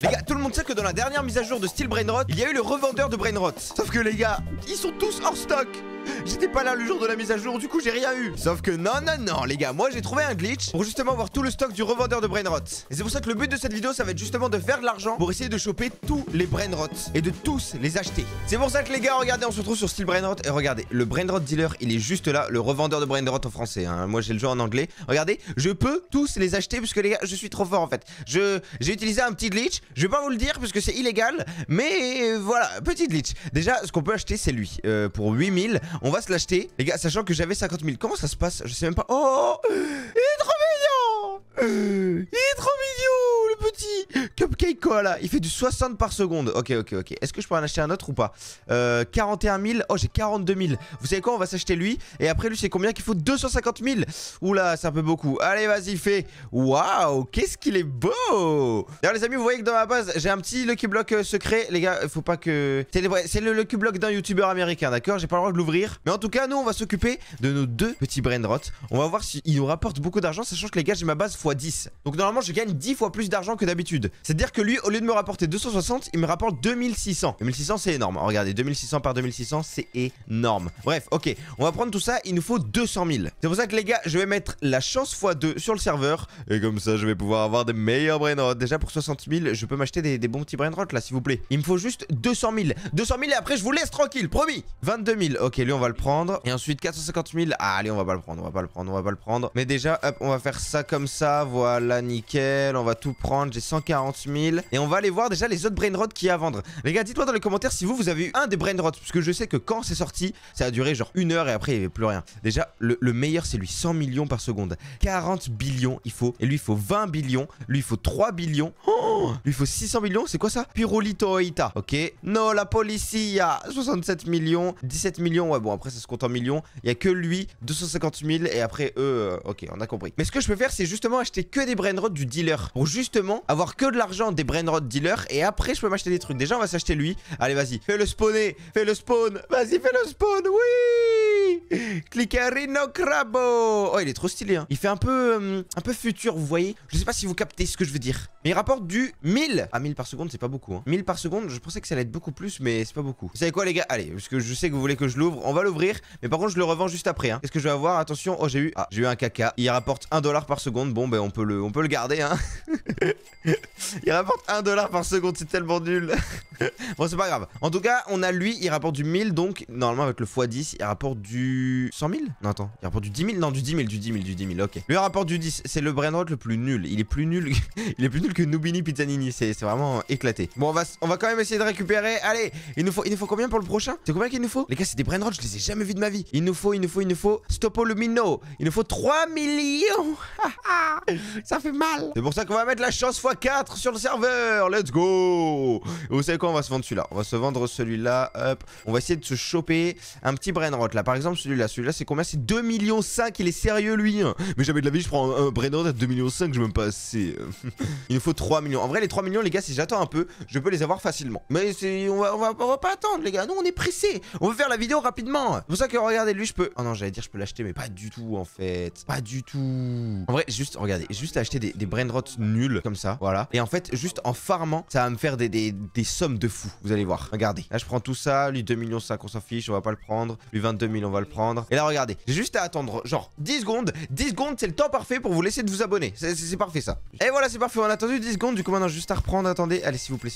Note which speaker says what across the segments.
Speaker 1: Les gars, tout le monde sait que dans la dernière mise à jour de Steel Brainrot, il y a eu le revendeur de Brainrot. Sauf que les gars, ils sont tous hors stock. J'étais pas là le jour de la mise à jour, du coup j'ai rien eu. Sauf que non, les gars, moi j'ai trouvé un glitch pour justement avoir tout le stock du revendeur de Brainrot. Et c'est pour ça que le but de cette vidéo, ça va être justement de faire de l'argent pour essayer de choper tous les Brainrot et de tous les acheter. C'est pour ça que les gars, regardez, on se retrouve sur Steel Brainrot. Et regardez, le Brainrot dealer, il est juste là, le revendeur de Brainrot en français, hein. Moi j'ai le jeu en anglais. Regardez, je peux tous les acheter parce que les gars, je suis trop fort en fait. J'ai utilisé un petit glitch, je vais pas vous le dire parce que c'est illégal, mais voilà, petit glitch. Déjà, ce qu'on peut acheter, c'est lui. Pour 8000, on va se l'acheter. Les gars, sachant que j'avais 50 000. Comment ça se passe? Je sais même pas. Oh, il est trop mignon. Il est trop mignon, le petit Cupcake Koala. Il fait du 60 par seconde. Ok. Est-ce que je peux en acheter un autre ou pas? 41 000. Oh, j'ai 42 000. Vous savez quoi? On va s'acheter lui. Et après, lui, c'est combien qu'il faut? 250 000. Oula, c'est un peu beaucoup. Allez, vas-y, fais. Waouh, qu'est-ce qu'il est beau. D'ailleurs, les amis, vous voyez que dans ma base, j'ai un petit Lucky Block secret. Les gars, faut pas que... C'est le Lucky Block d'un youtubeur américain, d'accord? J'ai pas le droit de l'ouvrir. Mais en tout cas, nous, on va s'occuper de nos deux petits Brainrot. On va voir s'ils nous rapportent beaucoup d'argent, sachant que les gars, j'ai ma base x10. Donc normalement, je gagne 10 fois plus d'argent que d'habitude. C'est-à-dire que lui, au lieu de me rapporter 260, il me rapporte 2600. 2600, c'est énorme. Regardez, 2600 par 2600, c'est énorme. Bref, ok. On va prendre tout ça. Il nous faut 200 000. C'est pour ça que les gars, je vais mettre la chance x2 sur le serveur. Et comme ça, je vais pouvoir avoir des meilleurs Brainrot. Déjà, pour 60 000, je peux m'acheter des bons petits Brainrot là, s'il vous plaît. Il me faut juste 200 000. 200 000 et après, je vous laisse tranquille, promis. 22 000. Ok, lui, on va le prendre. Et ensuite, 450 000. Ah, allez, on va pas le prendre. On va pas le prendre. Mais déjà, hop, on va faire ça comme ça. Voilà, nickel. On va tout prendre. J'ai 140 000. Et on va aller voir déjà les autres Brainrot qu'il y a à vendre. Les gars, dites-moi dans les commentaires si vous avez eu un des Brainrot. Parce que je sais que quand c'est sorti, ça a duré genre 1 heure et après, il n'y avait plus rien. Déjà, le meilleur, c'est lui. 100 millions par seconde. 40 billions, il faut. Et lui, il faut 20 billions. Lui, il faut 3 billions. Oh, lui, il faut 600 millions. C'est quoi ça? Pirulito Oita. Ok. No, la policia. 67 millions. 17 millions. Ouais, bon, après, ça se compte en millions. Il n'y a que lui. 250 000. Et après, eux, ok, on a compris. Mais ce que je peux faire, c'est justement acheter que des Brainrot du dealer. Pour justement avoir que de l'argent des Brainrot dealer. Et après, je peux m'acheter des trucs. Déjà, on va s'acheter lui. Allez, vas-y. Fais-le spawner. Fais-le spawn. Vas-y, fais-le spawn. Oui. Clicarino Crabo. Oh, il est trop stylé, hein. Il fait un peu futur, vous voyez. Je sais pas si vous captez ce que je veux dire. Mais il rapporte du 1000. Ah, 1000 par seconde, c'est pas beaucoup, hein. 1000 par seconde, je pensais que ça allait être beaucoup plus, mais c'est pas beaucoup. Vous savez quoi, les gars? Allez, parce que je sais que vous voulez que je l'ouvre. On va l'ouvrir. Mais par contre, je le revends juste après, hein. Qu'est-ce que je vais avoir? Attention. Oh, j'ai eu un caca. Il rapporte 1 $ par seconde. Bon, ben, on peut le garder, hein. Il rapporte 1 $ par seconde. C'est tellement nul. Bon, c'est pas grave. En tout cas, on a lui. Il rapporte du 1000. Donc, normalement, avec le x10, il rapporte du 100 000. Non, attends. Il rapporte du 10 000. Non, du 10 000. Du 10 000. Ok. Lui, il rapporte du 10. C'est le Brainrot le plus nul. Il est plus nul. Il est plus nul que Noobini Pizzanini. C'est vraiment éclaté. Bon, on va quand même essayer de récupérer. Allez, il nous faut combien pour le prochain? C'est combien qu'il nous faut? Les gars, c'est des Brainrot, je les ai jamais vus de ma vie. Il nous faut Stopolumino. Il nous faut 3 millions. Ça fait mal. C'est pour ça qu'on va mettre la chance x4 sur le serveur. Let's go. Et vous savez quoi? On va se vendre celui-là. On va se vendre celui-là. Hop. On va essayer de se choper un petit Brainrot là. Par exemple, celui-là. Celui-là, c'est combien? C'est 2,5 millions. Il est sérieux, lui. Mais jamais de la vie, je prends un Brainrot à 2,5 millions. Je même pas assez. Il nous faut 3 millions. En vrai, les 3 millions, les gars, si j'attends un peu, je peux les avoir facilement. Mais on va pas attendre, les gars. Nous, on est pressés. On veut faire la vidéo rapidement. C'est pour ça que regardez, lui, je peux. Oh non, j'allais dire, je peux l'acheter, mais pas du tout, en fait. Pas du tout. En vrai, juste, regardez, juste acheter des Brainrot nuls comme ça. Voilà. Et en fait, juste en farmant, ça va me faire des sommes de fou. Vous allez voir. Regardez. Là, je prends tout ça. Lui, 2,5 millions, on s'en fiche. On va pas le prendre. Lui, 22 000, on va le prendre. Et là, regardez. J'ai juste à attendre, genre, 10 secondes. 10 secondes, c'est le temps parfait pour vous laisser de vous abonner. C'est parfait, ça. Et voilà, c'est parfait. On a attendu 10 secondes. Du coup, maintenant, juste à reprendre. Attendez. Allez, s'il vous plaît.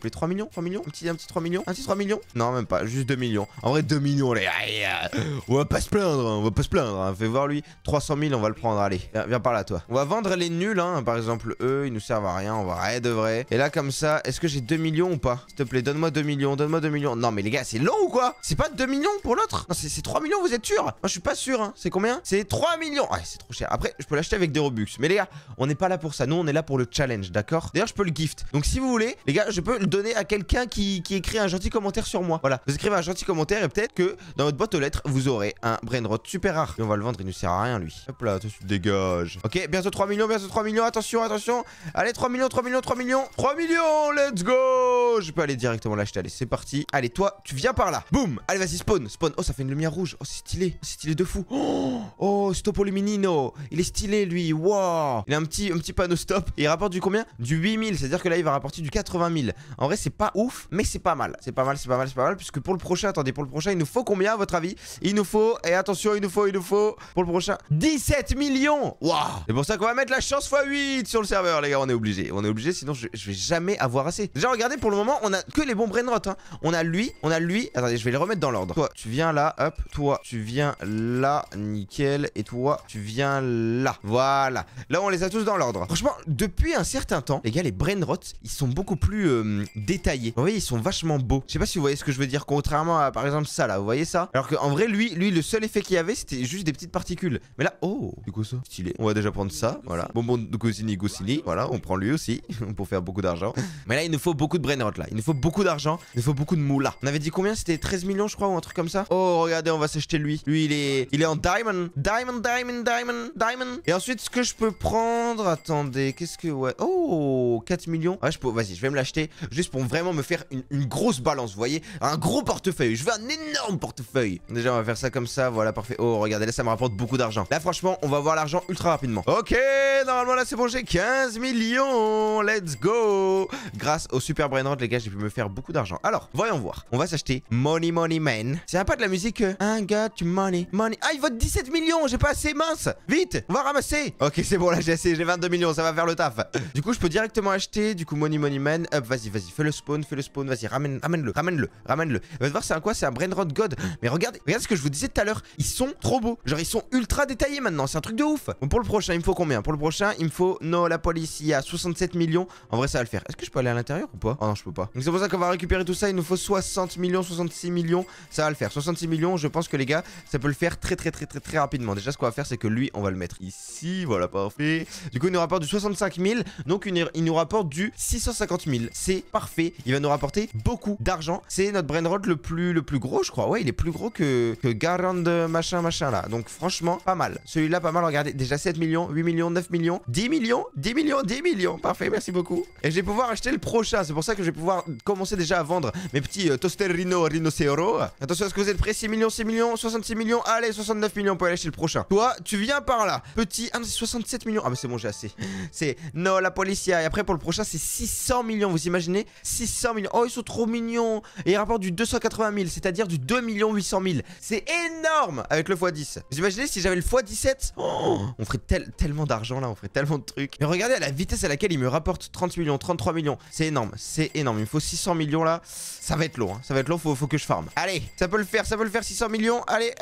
Speaker 1: 3 millions. Un petit 3 millions. Un petit 3 millions. Non, même pas. Juste 2 millions. En vrai, 2 millions, les gars. On va pas se plaindre. Hein. Fais voir, lui. 300 000, on va le prendre. Allez, viens par là, toi. On va vendre les nuls, hein. Par exemple, eux, ils nous servent à rien. On va rien de vrai. Et là, comme ça, est-ce que j'ai 2 millions ou pas? S'il te plaît, donne-moi 2 millions. Non, mais les gars, c'est long ou quoi? C'est pas 2 millions pour l'autre? Non, c'est 3 millions, vous êtes sûr? Moi, je suis pas sûr, hein. C'est combien? C'est 3 millions. Ouais, c'est trop cher. Après, je peux l'acheter avec des Robux. Mais les gars, on n'est pas là pour ça. Nous, on est là pour le challenge, d'accord? D'ailleurs, je peux le gift. Donc, si vous voulez, les gars, je peux le donner à quelqu'un qui écrit un gentil commentaire sur moi. Voilà. Vous écrivez un gentil commentaire et peut-être que dans votre boîte aux lettres, vous aurez un Brainrot super rare. Et on va le vendre, il nous sert à rien, lui. Hop là, toi, tu te dégages. Ok, bientôt 3 millions. Attention. Allez, 3 millions. 3 millions, let's go. Je peux aller directement l'acheter. Allez, c'est parti. Allez, toi, tu viens par là. Boum. Allez, vas-y, spawn. Spawn. Oh, ça fait une lumière rouge. Oh, c'est stylé. C'est stylé de fou. Oh, Stopo Luminino. Il est stylé, lui. Wow. Il a un petit panneau stop. Et il rapporte du combien? Du 8000. C'est-à-dire que là, il va rapporter du 80 000. En vrai, c'est pas ouf, mais c'est pas mal. C'est pas mal, c'est pas mal, c'est pas mal. Puisque pour le prochain, attendez, pour le prochain, il nous faut combien, à votre avis? Il nous faut, et attention, il nous faut, pour le prochain, 17 millions. Waouh. C'est pour ça qu'on va mettre la chance x8 sur le serveur, les gars. On est obligé. On est obligé, sinon je vais jamais avoir assez. Déjà, regardez, pour le moment, on a que les bons brainrot. Hein. On a lui. Attendez, je vais les remettre dans l'ordre. Toi, tu viens là, hop. Toi, tu viens là, nickel. Et toi, tu viens là. Voilà. Là, on les a tous dans l'ordre. Franchement, depuis un certain temps, les gars, les brainrot, ils sont beaucoup plus détaillés. Vous voyez, ils sont vachement beaux. Je sais pas si vous voyez ce que je veux dire, contrairement à, par exemple, ça là. Vous voyez ça? Alors qu'en vrai, lui, le seul effet qu'il y avait, c'était juste des petites particules. Mais là, oh, c'est quoi ça? Stylé. On va déjà prendre ça. Voilà. Bonbon de Goscinny. Voilà, on prend lui aussi pour faire beaucoup d'argent. Mais là, il nous faut beaucoup de brainrot là. Il nous faut beaucoup d'argent. Il nous faut beaucoup de moula. On avait dit combien? C'était 13 millions, je crois, ou un truc comme ça. Oh, regardez, on va s'acheter lui. Lui, il est en diamond. Diamond. Et ensuite, ce que je peux prendre. Attendez, qu'est-ce que. Ouais. Oh, 4 millions. Ouais, vas-y, je vais me l'acheter. Juste pour vraiment me faire une grosse balance, vous voyez? Un gros portefeuille. Je veux un énorme portefeuille. Déjà, on va faire ça comme ça. Voilà, parfait. Oh, regardez, là, ça me rapporte beaucoup d'argent. Là, franchement, on va avoir l'argent ultra rapidement. Ok, normalement, là, c'est bon. J'ai 15 millions. Let's go. Grâce au super brainrot, les gars, j'ai pu me faire beaucoup d'argent. Alors, voyons voir. On va s'acheter Money Man. C'est pas de la musique. I got money. Ah, il vote 17 millions. J'ai pas assez, mince. Vite, on va ramasser. Ok, c'est bon, là, j'ai assez. J'ai 22 millions. Ça va faire le taf. Du coup, je peux directement acheter. Du coup, Money Man. Hop, vas-y. Fais le spawn. Vas-y, ramène-le. Va te voir, c'est un quoi? C'est un brainrot god. Mais regardez ce que je vous disais tout à l'heure. Ils sont trop beaux. Genre, ils sont ultra détaillés maintenant. C'est un truc de ouf. Bon, pour le prochain, il me faut combien? Pour le prochain, il me faut la police. Il y a 67 millions. En vrai, ça va le faire. Est-ce que je peux aller à l'intérieur ou pas? Oh non, je peux pas. Donc, c'est pour ça qu'on va récupérer tout ça. Il nous faut 60 millions, 66 millions. Ça va le faire. 66 millions, je pense que les gars, ça peut le faire très rapidement. Déjà, ce qu'on va faire, c'est que lui, on va le mettre ici. Voilà, parfait. Du coup, il nous rapporte du 65 000. Donc, il nous rapporte du 650 000. C'est parfait. Il va nous rapporter beaucoup d'argent. C'est notre brainrot le plus gros, je crois. Ouais, il est plus gros que Garand machin là. Donc, franchement, pas mal. Celui-là, pas mal. Regardez, déjà 7 millions, 8 millions, 9 millions, 10 millions. Parfait, merci beaucoup. Et je vais pouvoir acheter le prochain. C'est pour ça que je vais pouvoir commencer déjà à vendre mes petits Tosterino Rhinocero. Attention, est-ce que vous êtes prêts? 6 millions, 66 millions. Allez, 69 millions, on peut aller acheter le prochain. Toi, tu viens par là. Petit, ah non, c'est 67 millions. Ah, mais c'est bon, j'ai assez. C'est la policia. Et après, pour le prochain, c'est 600 millions. Vous imaginez? 600 millions. Oh, ils sont trop mignons. Et ils rapportent du 280 000, c'est-à-dire du 2 800 000. C'est énorme avec le x10. Vous imaginez si j'avais le x17? Oh, on ferait tellement d'argent là, on ferait tellement de trucs. Mais regardez à la vitesse à laquelle il me rapporte 30 millions, 33 millions. C'est énorme, c'est énorme. Il me faut 600 millions là. Ça va être long, hein. Ça va être long, faut que je farme. Allez, ça peut le faire 600 millions. Allez.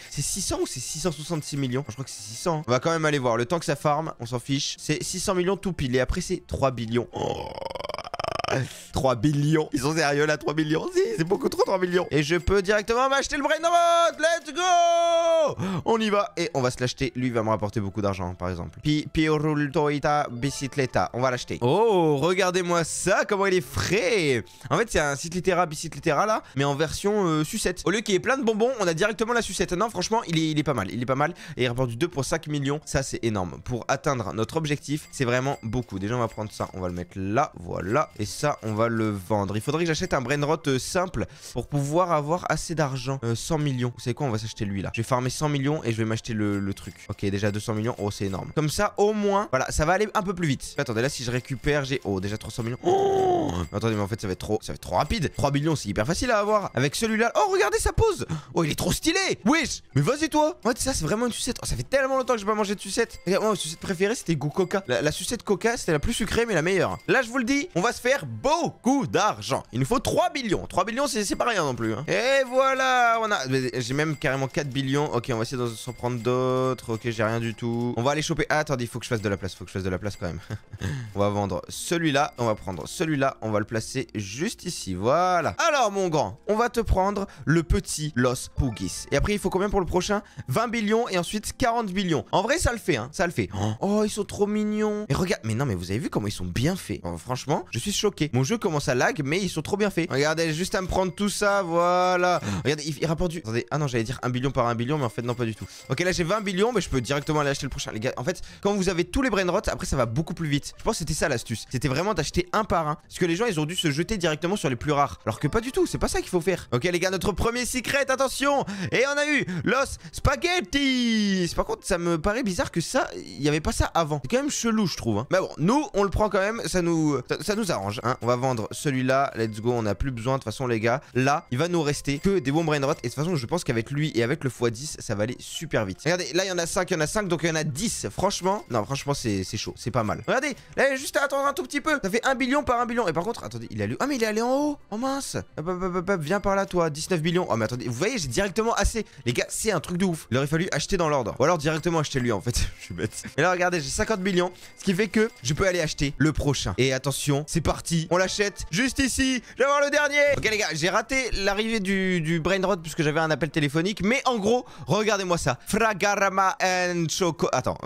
Speaker 1: C'est 600 ou c'est 666 millions? Je crois que c'est 600. Hein. On va quand même aller voir. Le temps que ça farme, on s'en fiche. C'est 600 millions tout pile. Et après, c'est 3 billions. Oh. 3 billions. Ils sont sérieux là, 3 billions? Si, c'est beaucoup trop, 3 millions. Et je peux directement m'acheter le brainrot. Let's go. On y va. Et on va se l'acheter. Lui, il va me rapporter beaucoup d'argent, par exemple. Pirultoita Bicicleta. On va l'acheter. Oh, regardez-moi ça. Comment il est frais. En fait, c'est un Cyclitera Bicicleta là, mais en version sucette. Au lieu qu'il y ait plein de bonbons, on a directement la sucette. Non, franchement, il est pas mal. Et il rapporte du 2 pour 5 millions. Ça, c'est énorme. Pour atteindre notre objectif, c'est vraiment beaucoup. Déjà, on va prendre ça. On va le mettre là. Voilà. Et ça, on va le vendre. Il faudrait que j'achète un brainrot simple pour pouvoir avoir assez d'argent. 100 millions. Vous savez quoi? On va s'acheter lui là. Je vais farmer 100 millions et je vais m'acheter le truc. Ok, déjà 200 millions. Oh, c'est énorme. Comme ça, au moins, voilà, ça va aller un peu plus vite. Attendez, là, si je récupère, j'ai. Oh, déjà 300 millions. Oh, attendez, mais en fait, ça va être trop rapide. 3 millions, c'est hyper facile à avoir. Avec celui-là. Oh, regardez sa pose. Oh, il est trop stylé. Wesh. Mais vas-y, toi. Ouais, ça, c'est vraiment une sucette. Oh, ça fait tellement longtemps que j'ai pas mangé de sucette. Regarde, moi, ma sucette préférée, c'était goût coca. La sucette coca, c'était la plus sucrée, mais la meilleure. Là, je vous le dis, on va se faire beaucoup d'argent. Il nous faut 3 billions. 3 billions, c'est pas rien non plus. Hein. Et voilà, on a. J'ai même carrément 4 billions. Ok, on va essayer de s'en prendre d'autres. Ok, j'ai rien du tout. On va aller choper. Ah, attendez, il faut que je fasse de la place. Quand même. On va vendre celui-là. On va prendre celui-là. On va le placer juste ici. Voilà. Alors, mon grand, on va te prendre le petit Los Pugis. Et après, il faut combien pour le prochain? 20 billions et ensuite 40 billions. En vrai, ça le fait, hein. Ça le fait. Oh, ils sont trop mignons. Et regarde. Mais non, mais vous avez vu comment ils sont bien faits. Franchement, je suis choqué. Mon jeu comment ça lag, mais ils sont trop bien faits. Regardez, juste à me prendre tout ça, voilà. Regardez, il rapporte du... Attendez, ah non, j'allais dire 1 billion par 1 billion, mais en fait, non, pas du tout. Ok, là, j'ai 20 billions, mais je peux directement aller acheter le prochain. Les gars, en fait, quand vous avez tous les brain rot, après, ça va beaucoup plus vite. Je pense que c'était ça l'astuce. C'était vraiment d'acheter un par un. Parce que les gens, ils ont dû se jeter directement sur les plus rares. Alors que pas du tout, c'est pas ça qu'il faut faire. Ok, les gars, notre premier secret, attention. Et on a eu Los Spaghetti. Par contre, ça me paraît bizarre que ça, il n'y avait pas ça avant. C'est quand même chelou, je trouve. Hein. Mais bon, nous, on le prend quand même. Ça nous arrange. Hein. On va vendre celui-là. Let's go. On n'a plus besoin. De toute façon, les gars, là, il va nous rester que des bons brain rot. Et de toute façon, je pense qu'avec lui et avec le x10, ça va aller super vite. Regardez, là, il y en a 5, donc il y en a 10. Franchement, non, franchement, c'est chaud. C'est pas mal. Regardez, là, il y a juste à attendre un tout petit peu. Ça fait 1 billion par 1 billion. Et par contre, attendez, il est allé. Ah, mais il est allé en haut. Oh mince. Hop, hop, hop, hop, viens par là, toi. 19 billions. Oh, mais attendez, vous voyez, j'ai directement assez. Les gars, c'est un truc de ouf. Il aurait fallu acheter dans l'ordre. Ou alors directement acheter lui, en fait. Je suis bête. Et là, regardez, j'ai 50 millions. Ce qui fait que je peux aller acheter le prochain. Et attention, c'est parti. On l'achète juste ici. Je vais avoir le dernier. Ok, les gars, j'ai raté l'arrivée du brain rot puisque j'avais un appel téléphonique. Mais en gros, regardez-moi ça. Fragarama and Choco. Attends.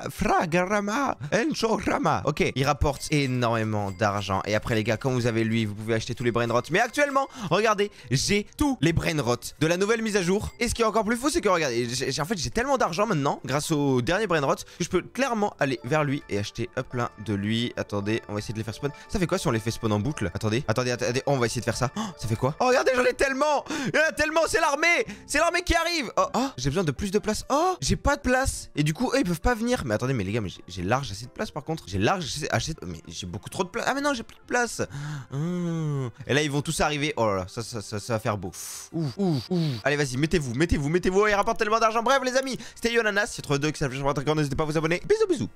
Speaker 1: Fragarama and Chorama. Ok, il rapporte énormément d'argent. Et après, les gars, quand vous avez lui, vous pouvez acheter tous les brain rot. Mais actuellement, regardez, j'ai tous les brain rot de la nouvelle mise à jour. Et ce qui est encore plus fou, c'est que regardez, en fait, j'ai tellement d'argent maintenant grâce au dernier brain rot que je peux clairement aller vers lui et acheter plein de lui. Attendez, on va essayer de les faire spawn. Ça fait quoi si on les fait spawn en boucle? Attendez, attendez, oh, on va essayer de faire ça. Oh, ça fait quoi? Oh, regardez, j'en ai tellement. Il y en a tellement, c'est l'armée. C'est l'armée qui arrive. Oh, oh, j'ai besoin de plus de place. Oh, j'ai pas de place. Et du coup, eux, ils peuvent pas venir. Mais attendez, mais les gars, mais j'ai large assez de place par contre. J'ai large assez... Mais j'ai beaucoup trop de place. Ah, mais non, j'ai plus de place. Et là, ils vont tous arriver. Oh là là, ça va faire beau. Ouf. Allez, vas-y, mettez-vous. Il rapporte tellement d'argent. Bref, les amis, c'était Yonanas. Si vous que ça fait n'hésitez pas à vous abonner. Bisous.